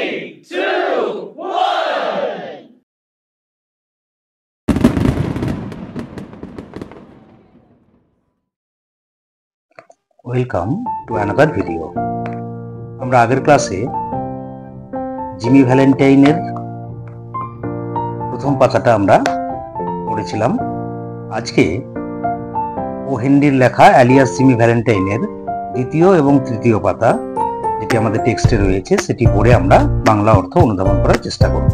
3, 2, 1. Welcome to another video. আমরা আগের ক্লাসে জিমি ভ্যালেন্টাইনের প্রথম পাতাটা আমরা পড়েছিলাম। আজকে ও হেনরির লেখা অ্যালিয়াস জিমি ভ্যালেন্টাইনের দ্বিতীয় এবং তৃতীয় পাতা, যেটি আমাদের টেক্সটে রয়েছে, সেটি পড়ে আমরা বাংলা অর্থ অনুধাবন করার চেষ্টা করব।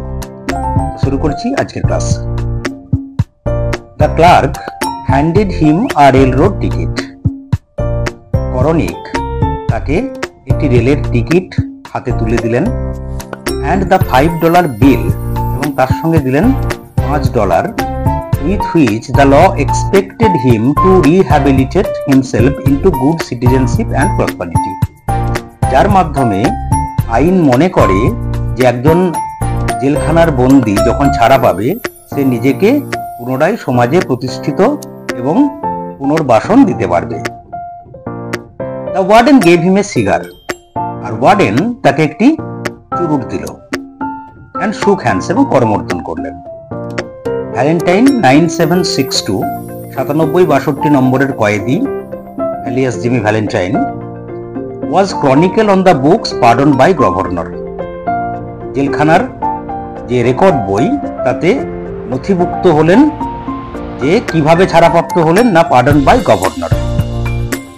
শুরু করছি আজকের class. The clerk handed him a railroad ticket. করণিক তাকে একটি রেলের টিকিট হাতে তুলে দিলেন। অ্যান্ড দ্য $5 বিল, এবং তার সঙ্গে দিলেন $5, with which the law expected him to rehabilitate himself into good citizenship and prosperity, যার মাধ্যমে আইন মনে করে যে একজন জেলখানার বন্দী যখন ছাড়া পাবে সে নিজেকে পুনরায় সমাজে প্রতিষ্ঠিত এবং পুনর্বাসন দিতে পারবে। The warden gave him a cigar, আর ওয়ার্ডেন তাকে একটি চুরুট দিল। and shook hands, এবং করমর্দন করলেন। ভ্যালেন্টাইন 9762 9762 নম্বরের কয়েদি alias Jimmy Valentine was chronicle on the books pardoned by governor, জেলখানার যে রেকর্ড বই তাতে নথিভুক্ত হলেন যে কিভাবে ছাড়াপ্রাপ্ত হলেন, না পার্ডন বাই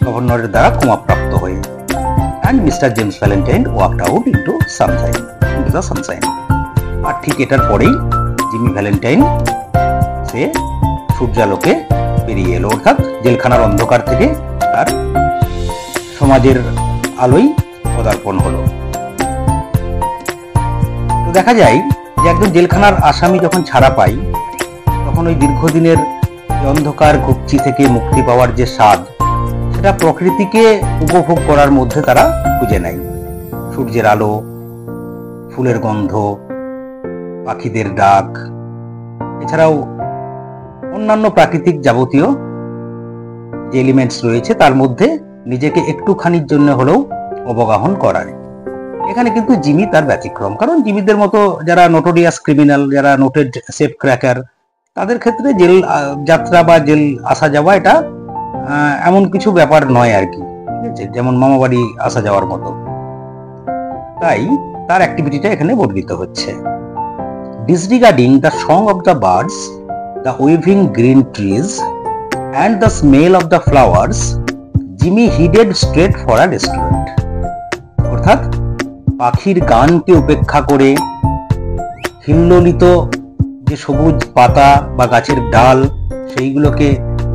গভর্নরের দ্বারা ক্ষমাপ্রাপ্ত হয়ে। and Mr. James Valentine walked out into the sunshine, আর ঠিক এটার পরেই জিমি ভ্যালেন্টাইন সে সূর্যালোকে বেরিয়ে এলো, অর্থাৎ জেলখানার অন্ধকার থেকে তার সমাজের আলোয় পদার্পণ হলো। তো দেখা যায় যে একজন জেলখানার আসামি যখন ছাড়া পায় তখন ওই দীর্ঘদিনের অন্ধকার ঘুপচি থেকে মুক্তি পাওয়ার যে স্বাদ, সেটা প্রকৃতিকে উপভোগ করার মধ্যে তারা খুঁজে নেয়। সূর্যের আলো, ফুলের গন্ধ, পাখিদের ডাক, এছাড়াও অন্যান্য প্রাকৃতিক যাবতীয় যে এলিমেন্টস রয়েছে তার মধ্যে নিজেকে একটুখানির জন্য হলেও অবগাহন করার। এখানে কিন্তু জিমি তার ব্যতিক্রম, কারণ জিমিদের মতো যারা নোটোরিয়াস ক্রিমিনাল, যারা নোটেড সেফ ক্র্যাকার, তাদের ক্ষেত্রে জেল যাত্রা বা জেল আসা যাওয়া এটা এমন কিছু ব্যাপার নয় আর কি, ঠিক আছে, যেমন মামাবাড়ি আসা যাওয়ার মতো। তাই তার অ্যাক্টিভিটিটা এখানে বর্ণিত হচ্ছে। Disregarding the song of the birds, the waving green trees and the smell of the flowers, Jimmy headed straight for a restaurant, অর্থাৎ পাখির গানকে উপেক্ষা করে, হিল্লোলিত যে সবুজ পাতা বা গাছের ডাল সেইগুলোকে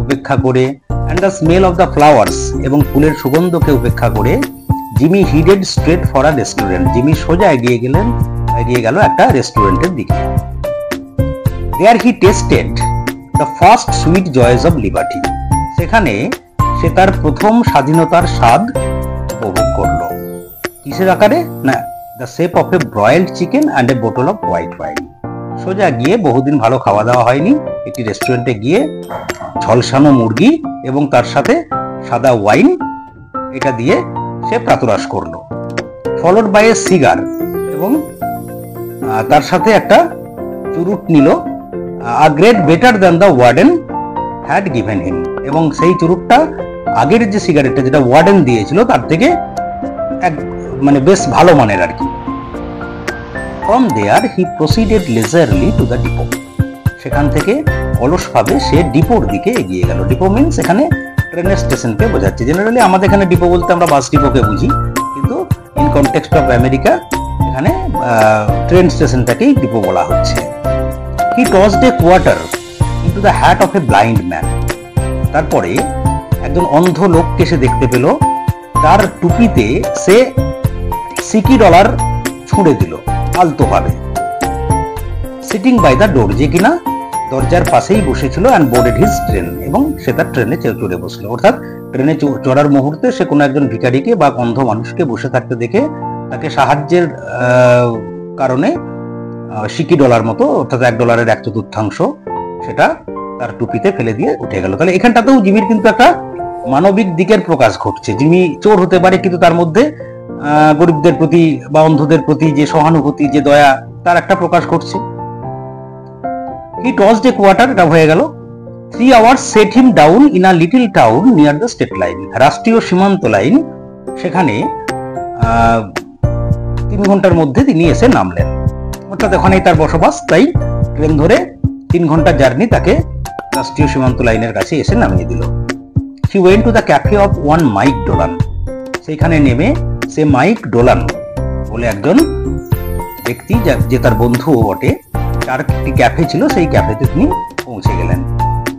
উপেক্ষা করে, and the smell of the flowers, এবং ফুলের সুগন্ধকে উপেক্ষা করে, Jimmy headed straight for a restaurant, Jimmy সোজা এগিয়ে গেল একটা রেস্টুরেন্টের দিকে। There he tasted the first sweet joys of liberty, সেখানে সে তার প্রথম স্বাধীনতার স্বাদ উপভোগ করলো। কিসের আকারে? না, the shape of a broiled chicken and a bottle of white wine. সোজা গিয়ে, বহুদিন ভালো খাওয়া দাওয়া হয়নি, একটি রেস্টুরেন্টে গিয়ে ঝলসানো মুরগি এবং তার সাথে সাদা ওয়াইন, এটা দিয়ে সে প্রাতরাশ করলো। ফলোড বাই এ সিগার, এবং তার সাথে একটা চুরুট নিল। A great better than the warden had given him, এবং সেই চুরুটটা আগের যে সিগারেটটা যেটা ওয়ার্ডেন দিয়েছিল তার থেকে বেশ ভালো মানের আর কি। From there he proceeded leisurely to the depot, সেখান থেকে অলসভাবে সে ডিপোর দিকে এগিয়ে গেল। ডিপো মিনস এখানে ট্রেনের স্টেশনকে বোঝাচ্ছে। জেনারেলি আমাদের এখানে ডিপো বলতে আমরা বাস ডিপোকে বুঝি, কিন্তু ইন কনটেক্সট অফ আমেরিকা এখানে ট্রেন স্টেশনটাকেই ডিপো বলা হচ্ছে। He tossed a quarter into the hat of a blind man, তারপরে একজন অন্ধ লোককে সে দেখতে পেল, তার টুপিতে সে $60 ছুঁড়ে দিল আলতোভাবে। সিটিং বাই দ্য ডোর, যে কিনা দরজার পাশেই বসেছিল, অ্যান্ড বোর্ডেড হিজ ট্রেন, এবং সে তার ট্রেনে চড়ে বসলো। অর্থাৎ ট্রেনে চড়ার মুহূর্তে সে কোনো একজন ভিখারিকে বা অন্ধ মানুষকে বসে থাকতে দেখে তাকে সাহায্যের কারণে $60 মতো, অর্থাৎ $1 1/4 সেটা তার টুপিতে ফেলে দিয়ে উঠে গেল। তাহলে এখানটাতেও জিমির কিন্তু একটা মানবিক দিকের প্রকাশ ঘটছে। জিমি চোর হতে পারে, কিন্তু তার মধ্যে গরিবদের প্রতি বা অন্ধদের প্রতি যে সহানুভূতি, যে দয়া, তার একটা প্রকাশ ঘটছে। হি টসড এ কোয়ার্টার, এটা হয়ে গেল। 3 hours set him down in a little town near the state line, রাষ্ট্রীয় সীমান্ত লাইন, সেখানে 3 ঘন্টার মধ্যে তিনি এসে নামলেন। অর্থাৎ ওখানেই তার বসবাস, তাই ট্রেন ধরে 3 ঘন্টার জার্নি তাকে রাষ্ট্রীয় সীমান্ত লাইনের কাছে এসে নামিয়ে দিল। He went to the cafe of one Mike Dolan, সেইখানে নেমে সে মাইক ডোলান বলে একজন ব্যক্তি, যে তার বন্ধুও বটে, তার একটি ক্যাফে ছিল, সেই ক্যাফেতে তিনি পৌঁছে গেলেন।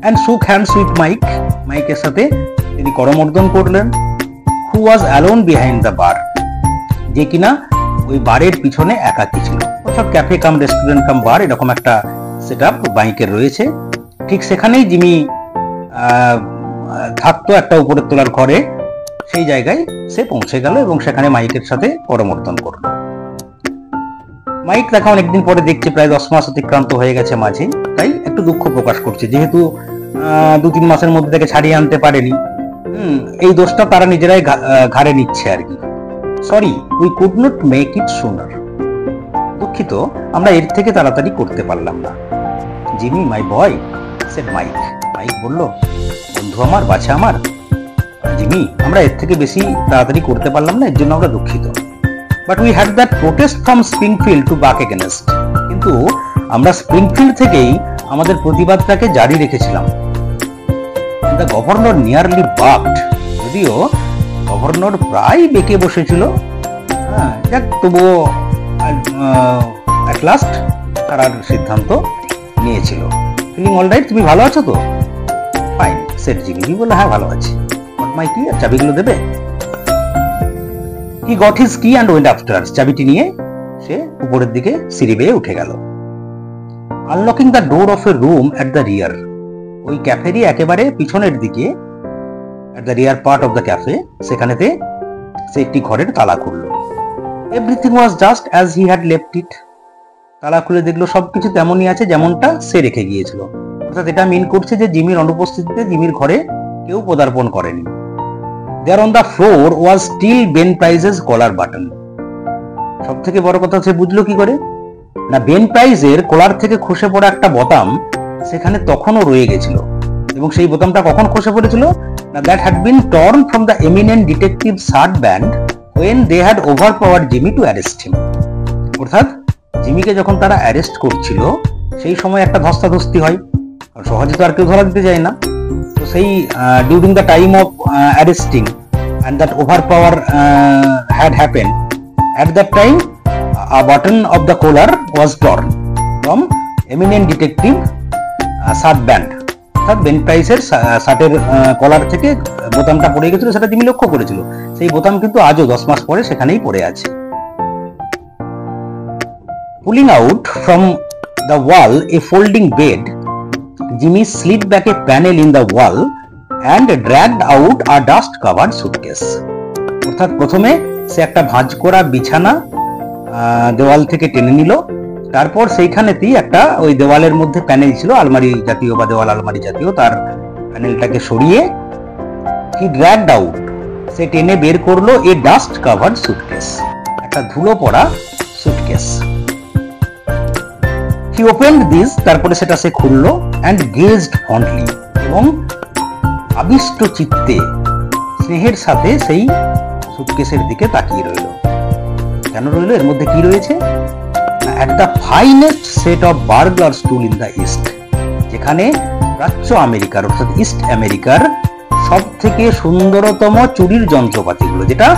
অ্যান্ড শুক হ্যান্ডস উইথ মাইক, মাইকের সাথে তিনি করমর্দন করলেন। হু ওয়াজ অ্যালোন বিহাইন্ড দ্য বার, যে কিনা ওই বারের পিছনে একাকী ছিল। অর্থাৎ ক্যাফে কাম রেস্টুরেন্ট কাম বার, এরকম একটা সেট আপ বাইকের রয়েছে। ঠিক সেখানেই জিমি থাকতো একটা উপরের তলার ঘরে, সেই জায়গায় সে পৌঁছে গেল এবং সেখানে মাইকের সাথে করমর্দন করলো। মাইক দেখা অনেকদিন পরে দেখছে, প্রায় 10 মাস অতিক্রান্ত হয়ে গেছে মাঝে, তাই একটু দুঃখ প্রকাশ করছে, যেহেতু 2-3 মাসের মধ্যে তাকে ছাড়িয়ে আনতে পারেনি। এই দোষটা তারা নিজেরাই ঘাড়ে নিচ্ছে আর কি। Sorry, we could not make it sooner, দুঃখিত, আমরা এর থেকে তাড়াতাড়ি করতে পারলাম না। Jimmy, my boy, said Mike, Mike বলল, বন্ধু আমার, বাছা আমার, জিমি, আমরা এর থেকে বেশি তাড়াতাড়ি করতে পারলাম না, এর জন্য আমরা দুঃখিত। But we had that protest from Springfield to back against, কিন্তু আমরা স্প্রিংফিল্ড থেকেই আমাদের প্রতিবাদটাকে জারি রেখেছিলাম। দ্য গভর্নর নিয়ারলি বাকড, যদিও গভর্নর প্রায় বেঁকে বসেছিল, যাক তবুও অ্যাট লাস্ট তার সিদ্ধান্ত নিয়েছিল। ফিলিং অল রাইট, তুমি ভালো আছো তো? ফাইন, সেট জিমি বললো, হ্যাঁ ভালো আছি। মাই কি, আর চাবিগুলো দেবে? He got his key and went after, চাবিটি নিয়ে সে উপরের দিকে সিঁড়ি বেয়ে উঠে গেল। Unlocking the door of a room at the rear, ওই ক্যাফেরই একেবারে পিছনের দিকে, at the rear part of the cafe, সেখানেতে সে একটি ঘরের তালা খুলল। Everything was just as he had left it, তালা খুলে দেখলো সবকিছু তেমনই আছে যেমনটা সে রেখে গিয়েছিল। অর্থাৎ এটা মিন করছে যে জিমির অনুপস্থিতিতে জিমির ঘরে কেউ পদার্পণ করেনি। There on the floor was still Ben Price's collar button, সব থেকে বড় কথা সে বুঝলো কি করে না, বেন প্রাইজের কলার থেকে খসে পড়া একটা বোতাম সেখানে তখনও রয়ে গেছিল। এবং সেই বোতামটা কখন খসে পড়েছিল না, that had been torn from the eminent detective shirt band when they had overpowered Jimmy to arrest him, অর্থাৎ জিমিকে যখন তারা অ্যারেস্ট করছিল সেই সময় একটা ধস্তাধস্তি হয়, সহজে তো আর কেউ ধরা দিতে যায় না। তো সেই during the time of arresting and that overpower had happened, at that time a button of the collar was torn from eminent detective shirt band, অর্থাৎ বেন প্রাইসের শার্টের কলার থেকে বোতামটা পড়ে গেছিল, সেটা জিমি লক্ষ্য করেছিল। সেই বোতাম কিন্তু আজও 10 মাস পরে সেখানেই পড়ে আছে। Pulling out from the wall a folding bed, Jimmy slid back a panel in the wall and dragged out a dust covered suitcase, অর্থাৎ প্রথমে সে একটা ভাঁজ করা বিছানা দেওয়াল থেকে টেনে নিল, তারপর সেইখানেতেই একটা ওই দেওয়ালের মধ্যে প্যানেল ছিল, আলমারি জাতীয় বা দেওয়াল আলমারি জাতীয়, তার প্যানেলটাকে সরিয়ে he dragged out, সে টেনে বের করলো a dust covered suitcase, একটা ধুলো পড়া সুটকেস। He opened this, তারপরে সেটা সে খুললো and gazed fondly, এবং আবিষ্ট চিত্তে স্নেহের সাথে সেই সুটকেসের দিকে তাকিয়ে রইল। কেন রইল? এর মধ্যে কি রয়েছে? at the finest set of burglar tool in the east, যেখানে প্রাচ্য আমেরিকার অর্থাৎ ইস্ট আমেরিকার সব থেকে সুন্দরতম চুরির যন্ত্রপাতিগুলো, যেটা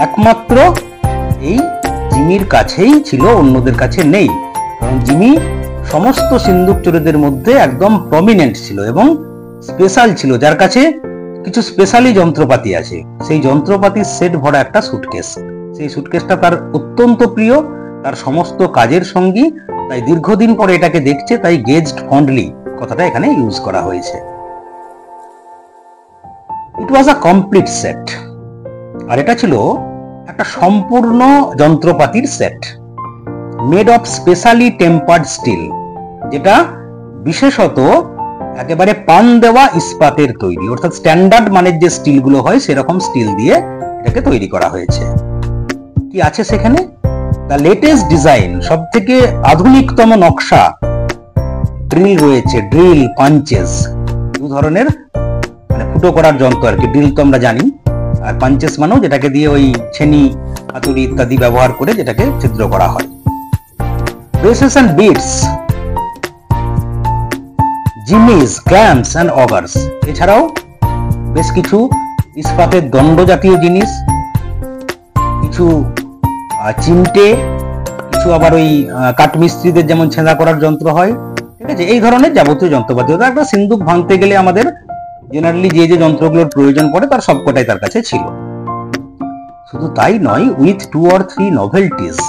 একমাত্র এই জিমির কাছেই ছিল, অন্যদের কাছে নেই। কারণ জিমি সমস্ত সিন্দুক চোরেদের মধ্যে একদম প্রমিনেন্ট ছিল এবং স্পেশাল ছিল, যার কাছে কিছু স্পেশালি যন্ত্রপাতি আছে। সেই যন্ত্রপাতির সেট ভরা একটা সুটকেস, সেই সুটকেসটা তার অত্যন্ত প্রিয়, তার সমস্ত কাজের সঙ্গী, তাই দীর্ঘদিন পরে এটাকে দেখছে, তাই গেজড ফন্ডলি কথাটা এখানে ইউজ করা হয়েছে। ইট ওয়াজ আ কমপ্লিট সেট, আর এটা ছিল একটা সম্পূর্ণ যন্ত্রপাতির set, made of specially tempered steel, যেটা বিশেষত একেবারে পান দেওয়া ইস্পাতের তৈরি, অর্থাৎ স্ট্যান্ডার্ড মানের যে স্টিল গুলো হয় সেরকম স্টিল দিয়ে এটাকে তৈরি করা হয়েছে। কি আছে সেখানে? দ্য লেটেস্ট ডিজাইন, সব থেকে আধুনিকতম নকশা, ড্রিল রয়েছে, ড্রিল, পাঞ্চেস, দু ধরনের মানে ফুটো করার যন্ত্র আর কি। ড্রিল তো আমরা জানি, আর পাঞ্চেস মানেও যেটাকে দিয়ে ওই ছেনি, হাতুড়ি ইত্যাদি ব্যবহার করে যেটাকে ছিদ্র করা হয়। Braces and bits, jimmies, clamps and augers, এছাড়াও বেশ কিছু ইস্পাতের দণ্ড জাতীয় জিনিস, কিছু চিমটে, কিছু আবার ওই কাঠমিস্ত্রিদের যেমন ছেঁদা করার যন্ত্র হয়, ঠিক আছে, এই ধরনের যাবতীয় যন্ত্রপাতি। একটা সিন্দুক ভাঙতে গেলে আমাদের জেনারেলি যে যে যন্ত্রগুলোর প্রয়োজন পড়ে তার সবকটাই তার কাছে ছিল। শুধু তাই নয়, উইথ 2 or 3 novelties,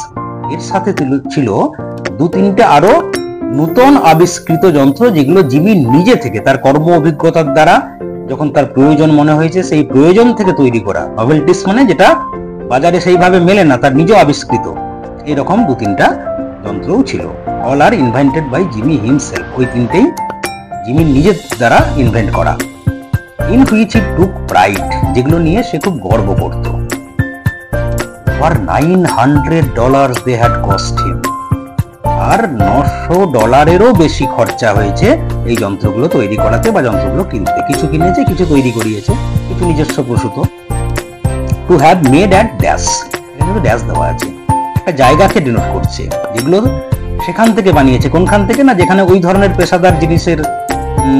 এর সাথে ছিল 2-3টে আরো নূতন আবিষ্কৃত যন্ত্র, যেগুলো জিমি নিজে থেকে তার কর্ম অভিজ্ঞতার দ্বারা যখন তার প্রয়োজন মনে হয়েছে সেই প্রয়োজন থেকে তৈরি করা। নভেলটিস মানে যেটা বাজারে সেইভাবে মেলে না, তার নিজ আবিষ্কৃত, এরকম 2-3টা যন্ত্রও ছিল। All are invented by Jimmy himself, ওই তিনটেই জিমির নিজের দ্বারা ইনভেন্ট করা। In which he took pride, যেগুলো নিয়ে সে খুব গর্ব করত। Over $900 they had cost him, আর $900 বেশি খরচা হয়েছে এই যন্ত্রগুলো তৈরি করাতে বা যন্ত্রগুলো কিনতে। কিছু কিনেছে, কিছু তৈরি করিয়েছে, কিছু নিজস্ব প্রসূত। To have made at dash, এখানে ড্যাশ দেওয়া আছে, একটা জায়গাকে ডিনোট করছে, যেগুলো সেখান থেকে বানিয়েছে। কোনখান থেকে না, যেখানে ওই ধরনের পেশাদার জিনিসের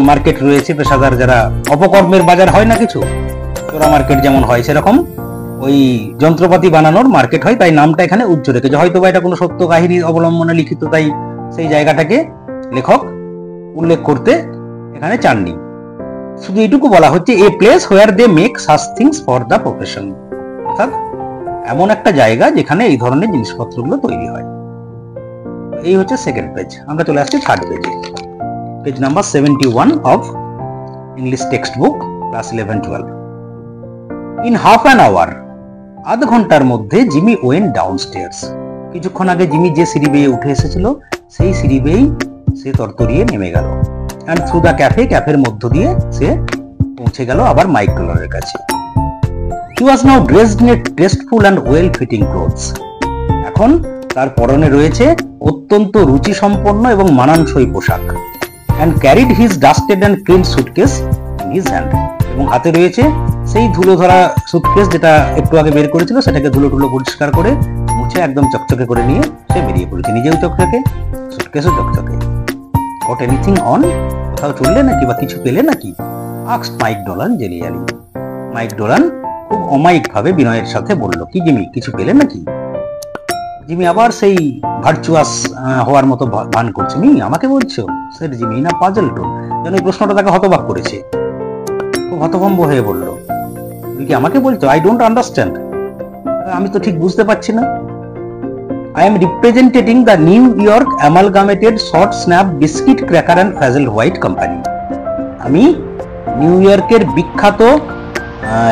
মার্কেট রয়েছে, পেশাদার যারা অপকর্মের বাজার হয় না কিছু, চোরা মার্কেট যেমন হয়, সেরকম ওই যন্ত্রপাতি বানানোর মার্কেট হয়। তাই নামটা এখানে উজ্জ্বল রেখেছে, হয়তো বা এটা কোনো সত্য কাহিনী অবলম্বনে লিখিত, তাই সেই জায়গাটাকে লেখক উল্লেখ করতে এখানে চাননি। শুধু এইটুকু বলা হচ্ছে, a place where they make such things for the profession, অর্থাৎ এমন একটা জায়গা যেখানে এই ধরনের জিনিসপত্রগুলো তৈরি হয়। এই হচ্ছে সেকেন্ড পেজ। আমরা চলে আসছি থার্ড পেজে, page number 71 of English text book class 11-12। In half an hour, আধ ঘন্টার মধ্যে জিমি ওয়েন্ট ডাউনস্টেয়ার্স, কিছুক্ষণ আগে জিমি যে সিঁড়ি বেয়ে উঠে এসেছিল সেই সিঁড়ি বেয়েই সে তরতরিয়ে নেমে গেল। অ্যান্ড থ্রু দ্য ক্যাফে, ক্যাফের মধ্য দিয়ে সে পৌঁছে গেল আবার মাইক ডলারের কাছে। He was now dressed in a tasteful and well fitting clothes, এখন তার পরনে রয়েছে অত্যন্ত রুচিসম্পন্ন এবং মানানসই পোশাক। And carried his dusted and clean suitcase in his hand, এবং হাতে রয়েছে সেই ধুলো ধরা সুটকেস যেটা একটু আগে বের করেছিল, সেটাকে ধুলো টুলো পরিষ্কার করে মুছে একদম চকচকে করে নিয়ে সে বেরিয়ে পড়েছে, নিজেও চকচকে, সুটকেসও চকচকে। গট এনিথিং অন, কোথাও চললে নাকি বা কিছু পেলে নাকি? Asked Mike Dolan genially, Mike Dolan খুব অমায়িক ভাবে বিনয়ের সাথে বলল, কি জিমি, কিছু পেলে নাকি? জিমি আবার সেই ভার্চুয়াস হওয়ার মতো ভান করছে। মি, আমাকে বলছো? স্যার জিমি না পাজল টোন, যেন এই প্রশ্নটা তাকে হতবাক করেছে। খুব হতভম্ব হয়ে বলল, তুমি কি আমাকে বলছো? আই ডোন্ট আন্ডারস্ট্যান্ড, আমি তো ঠিক বুঝতে পারছি না। I am representing the New York Amalgamated Short Snap Biscuit Cracker and Frazzled White Company. আমি নিউ ইয়র্কের বিখ্যাত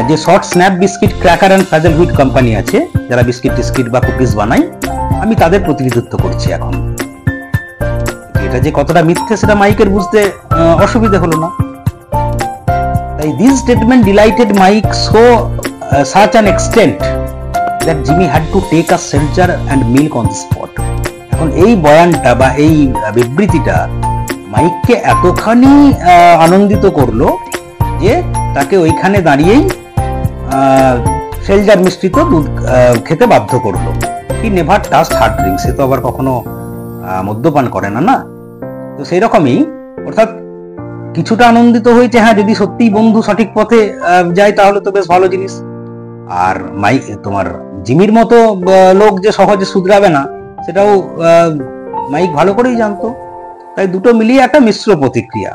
যে Short Snap Biscuit Cracker and Frazzle White Company আছে, যারা বিস্কিট টিস্কিট বা কুকিজ বানায়, আমি তাদের প্রতিনিধিত্ব করছি এখন। এটা যে কতটা মিথ্যে সেটা মাইকের বুঝতে অসুবিধা হলো না। তাই this statement delighted Mike so such an extent that Jimmy had to take a shelter and milk on the spot. এখন এই বয়ানটা বা এই বিবৃতিটা মাইককে এতখানি আনন্দিত করলো যে তাকে ওইখানে দাঁড়িয়েই শেলজার মিশ্রিত দুধ খেতে বাধ্য করলো। He never touched hard drinks, সে তো আবার কখনো মদ্যপান করে না, না? তো সেই রকমই, অর্থাৎ কিছুটা আনন্দিত হয়েছে, হ্যাঁ যদি সত্যিই বন্ধু সঠিক পথে যায় তাহলে তো বেশ ভালো জিনিস। আর তোমার জিমির মতো লোক যে সহজে শুধরাবে না সেটাও মাইক ভালো করেই জানতো। তাই দুটো মিলিয়ে একটা মিশ্র প্রতিক্রিয়া।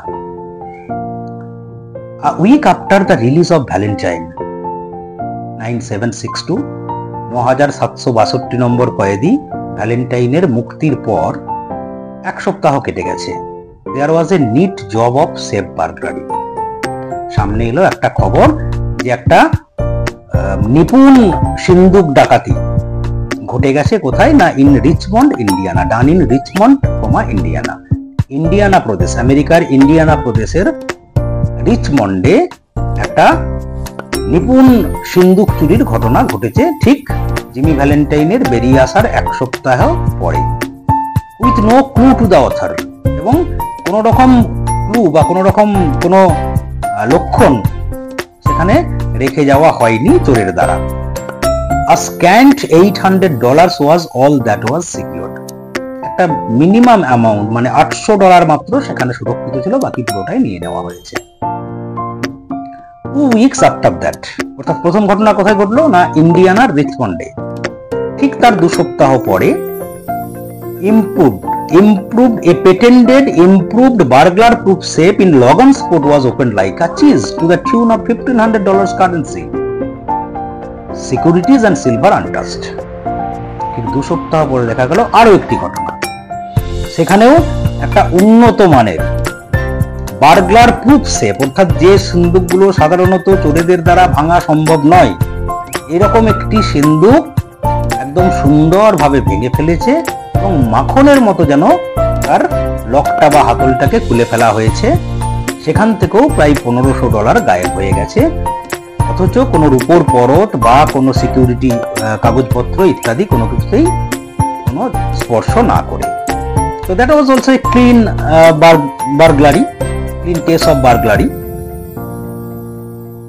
A week after the release of Valentine, 9762, 9762 নম্বর কয়েদি ভ্যালেন্টাইনের মুক্তির পর এক সপ্তাহ কেটে গেছে। There was a neat job of safe burglary. সামনে এলো একটা খবর যে একটা নিপুণ সিন্দুক ডাকাতি ঘটে গেছে। কোথায় না? In Richmond, Indiana. Done in Richmond, Indiana. Indiana প্রদেশ, আমেরিকার ইন্ডিয়ানা প্রদেশের রিচমন্ডে একটা নিপুণ সিন্দুক চুরির ঘটনা ঘটেছে, ঠিক জিমি ভ্যালেন্টাইনের বেরিয়ে আসার 1 সপ্তাহ পরে, with no clue to the author, এবং কোন রকম ক্লু বা কোন রকম কোন লক্ষণ সেখানে রেখে যাওয়া হয়নি চোরের দ্বারা। A scant $800 was all that was secured. একটা মিনিমাম অ্যামাউন্ট মানে $800 মাত্র সেখানে সুরক্ষিত ছিল, বাকি পুরোটাই নিয়ে নেওয়া হয়েছে। 2 weeks after that, অর্থাৎ প্রথম ঘটনা কোথায় ঘটলো না ইন্ডিয়ানার রিচমন্ডে, ঠিক তার 2 সপ্তাহ পরে improved a patented improved burglar proof safe in Logansport was opened like a cheese to the tune of $1,500 currency, securities and silver untouched. ঠিক 2 সপ্তাহ পরে দেখা গেল আরো একটি ঘটনা, সেখানেও একটা উন্নত মানের বার্গলার প্রুফ সেফ, অর্থাৎ যে সিন্দুকগুলো সাধারণত চোরেদের দ্বারা ভাঙা সম্ভব নয়, এরকম একটি সিন্দুক একদম সুন্দরভাবে ভেঙে ফেলেছে এবং মাখনের মতো যেন তার লকটা বা হাতলটাকে খুলে ফেলা হয়েছে। সেখান থেকেও প্রায় $1,500 গায়েব হয়ে গেছে, অথচ কোনো রূপোর পরত বা কোনো সিকিউরিটি কাগজপত্র ইত্যাদি কোনো কিছুতেই কোনো স্পর্শ না করে। So that was also a clean burglary, clean case of burglary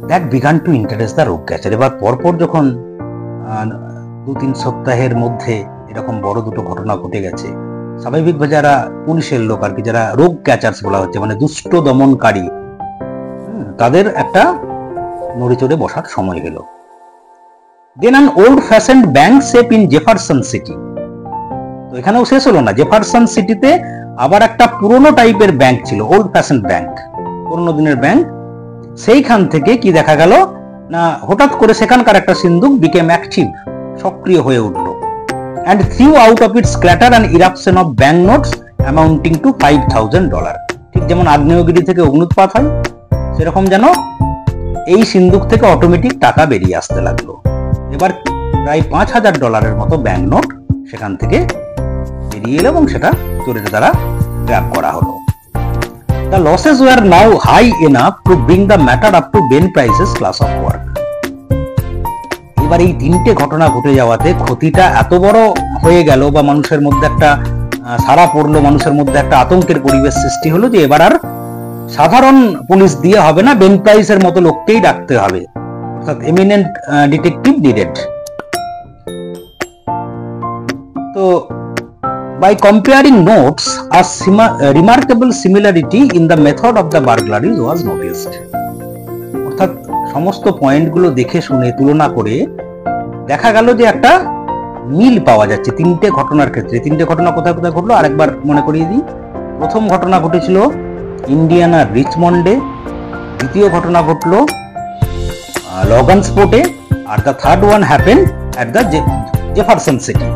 that began to interest the rogue catcher. এবার পরপর যখন 2-3 সপ্তাহের মধ্যে এরকম বড় দুটো ঘটনা ঘটে গেছে, স্বাভাবিকভাবে যারা পুলিশের লোক আর কি, যারা রোগ ক্যাচার্স বলা হচ্ছে মানে দুষ্ট দমনকারী, তাদের একটা নড়িচড়ে বসার সময় হলো। Then an old fashioned bank safe in Jefferson City, তো এখানেও শেষ হলো না, জেফারসন সিটিতে আবার একটা পুরনো টাইপের ব্যাংক ছিল, ওল্ড ফ্যাশন ব্যাংক, পুরনো দিনের ব্যাংক। সেইখান থেকে কি দেখা গেল না হঠাৎ করে সেখানকার একটা সিন্দুক বিকেম অ্যাক্টিভ, সক্রিয় হয়ে উঠল, and threw out of its clatter an eruption of bank notes amounting to $5,000. ঠিক যেমন আগ্নেয়গিরি থেকে অগ্নুৎপাত হয়, সেরকম যেন এই সিন্দুক থেকে অটোমেটিক টাকা বেরিয়ে আসতে লাগলো। এবার প্রায় $5,000 মতো ব্যাংক নোট সেখান থেকে বেরিয়ে এলো এবং সেটা চোরের দ্বারা গ্র্যাব করা হলো। The losses were now high enough to bring the matter up to Ben Price's class of work. এবার এই 3টে ঘটনা ঘটে যাওয়াতে ক্ষতিটা এত বড় হয়ে গেল বা মানুষের মধ্যে একটা সারা পড়লো, মানুষের মধ্যে একটা আতঙ্কের পরিবেশ সৃষ্টি হলো যে এবার আর সাধারণ পুলিশ দিয়ে হবে না, বেন প্রাইসের মতো লোককেই ডাকতে হবে, অর্থাৎ এমিনেন্ট ডিটেকটিভ নিডেড। তো by comparing notes, a remarkable similarity in the method of the burglaries was noticed. অর্থাৎ সমস্ত পয়েন্টগুলো দেখে শুনে তুলনা করে দেখা গেল যে একটা মিল পাওয়া যাচ্ছে 3টে ঘটনার ক্ষেত্রে। 3টে ঘটনা কোথায় কোথায় ঘটলো আরেকবার মনে করিয়ে দিই। প্রথম ঘটনা ঘটেছিল ইন্ডিয়ানার রিচমন্ডে, দ্বিতীয় ঘটনা ঘটলো লগানস্পোর্টে, আর the third one happen at the Jefferson City.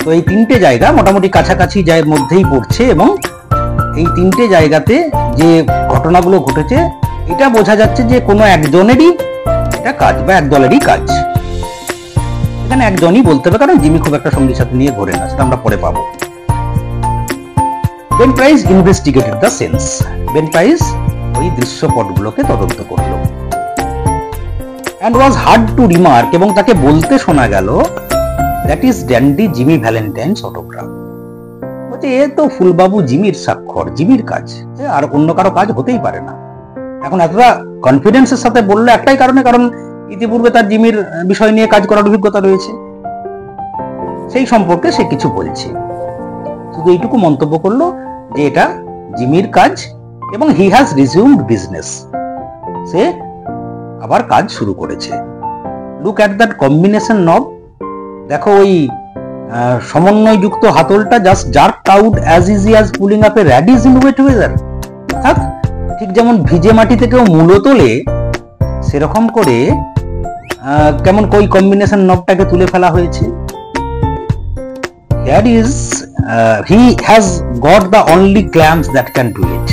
তো এই 3টে জায়গা মোটামুটি কাছাকাছি মধ্যেই পড়ছে এবং এই 3টে জায়গাতে যে ঘটনাগুলো ঘটেছে এটা বোঝা যাচ্ছে যে কোনো একজনেরই এটা কাজ বা একদলেরই কাজ। এখানে একজনই বলতে হবে, কারণ জিমি খুব একটা সঙ্গী সাথে নিয়ে ঘোরে না, সেটা আমরা পরে পাবো। Ben price investigated the sense. Ben price ওই দৃশ্যপটগুলোকে তদন্ত করলো। And was hard to remark, এবং তাকে বলতে শোনা গেল, that is dandy Jimmy Valentine's autograph. বলছে এ তো ফুলবাবু জিমির স্বাক্ষর, জিমির কাজ, আর অন্য কারো কাজ হতেই পারে না। এখন এতটা কনফিডেন্সের সাথে বললে একটাই কারণে, কারণ ইতিপূর্বে তার জিমির বিষয় নিয়ে কাজ করার অভিজ্ঞতা রয়েছে, সেই সম্পর্কে সে কিছু বলছে। শুধু এইটুকু মন্তব্য করলো যে এটা জিমির কাজ এবং হি হ্যাজ রিজিউমড বিজনেস, সে আবার কাজ শুরু করেছে। Look at that combination knob, দেখো ওই সমন্বয়যুক্ত হাতলটা just jerked out as easy as pulling up a radish in wet weather. অর্থাৎ ঠিক যেমন ভিজে মাটি থেকেও মূলো তোলে, সেরকম করে কেমন কই কম্বিনেশন নবটাকে তুলে ফেলা হয়েছে। Here is he has got the only clamps that can do it.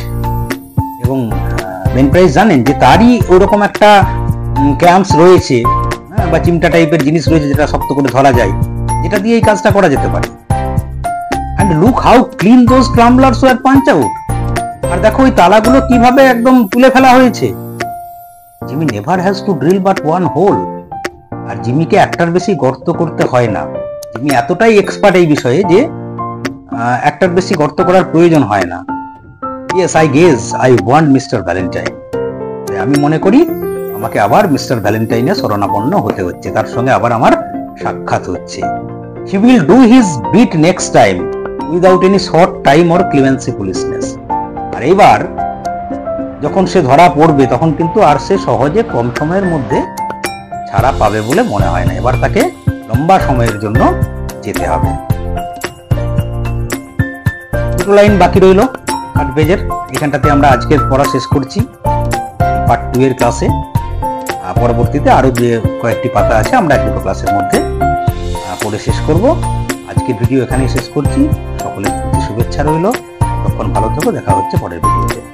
এবং বেন প্রাইস জানেন যে তারই ওরকম একটা ক্ল্যাম্পস রয়েছে বা চিমটা টাইপের জিনিস রয়েছে যেটা শক্ত করে ধরা যায়, যেটা দিয়ে এই কাজটা করা যেতে পারে। And look how clean those crumblers were punched out. আর দেখো ওই তালাগুলো কিভাবে একদম তুলে ফেলা হয়েছে। Jimmy never has to drill but one hole. আর জিমিকে একটার বেশি গর্ত করতে হয় না। জিমি এতটাই এক্সপার্ট এই বিষয়ে যে একটার বেশি গর্ত করার প্রয়োজন হয় না। Yes, I guess I want mister Valentine. আমি মনে করি আমাকে আবার মিস্টার ভ্যালেন্টাইনে শরণাপন্ন হতে হচ্ছে, তার সঙ্গে আবার আমার সাক্ষাৎ হচ্ছে। He will do his bit next time without any short time or clemency politeness. আর এবার যখন সে ধরা পড়বে তখন কিন্তু আর সে সহজে কম সময়ের মধ্যে ছাড়া পাবে বলে মনে হয় না। এবার তাকে লম্বা সময়ের জন্য যেতে হবে। দুটো লাইন বাকি রইল 8 পেজের। এখানটাতে আমরা আজকের পড়া শেষ করছি পার্ট 2 এর ক্লাসে। পরবর্তীতে আরো যে কয়েকটি পাতা আছে আমরা দুটো ক্লাসের মধ্যে পড়ে শেষ করব। আজকের ভিডিও এখানেই শেষ করছি। সকলের প্রতি শুভেচ্ছা রইল। তখন ভালো থেকো, দেখা হচ্ছে পরের ভিডিওতে।